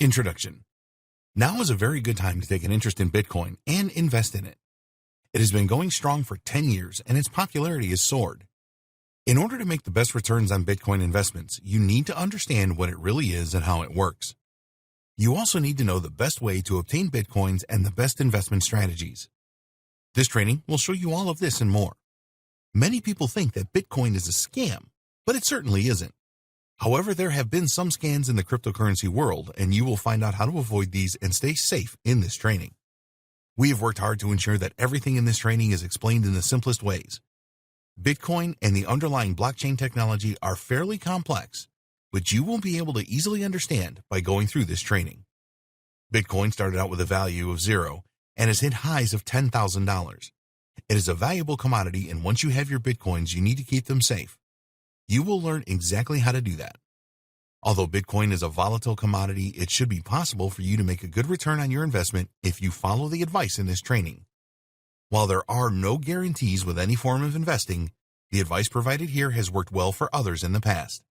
Introduction. Now is a very good time to take an interest in Bitcoin and invest in it. It has been going strong for 10 years and its popularity has soared. In order to make the best returns on Bitcoin investments, you need to understand what it really is and how it works. You also need to know the best way to obtain Bitcoins and the best investment strategies. This training will show you all of this and more. Many people think that Bitcoin is a scam, but it certainly isn't. However, there have been some scams in the cryptocurrency world, and you will find out how to avoid these and stay safe in this training. We have worked hard to ensure that everything in this training is explained in the simplest ways. Bitcoin and the underlying blockchain technology are fairly complex, but you will be able to easily understand by going through this training. Bitcoin started out with a value of 0 and has hit highs of $10,000. It is a valuable commodity, and once you have your Bitcoins, you need to keep them safe. You will learn exactly how to do that. Although Bitcoin is a volatile commodity, it should be possible for you to make a good return on your investment if you follow the advice in this training. While there are no guarantees with any form of investing, the advice provided here has worked well for others in the past.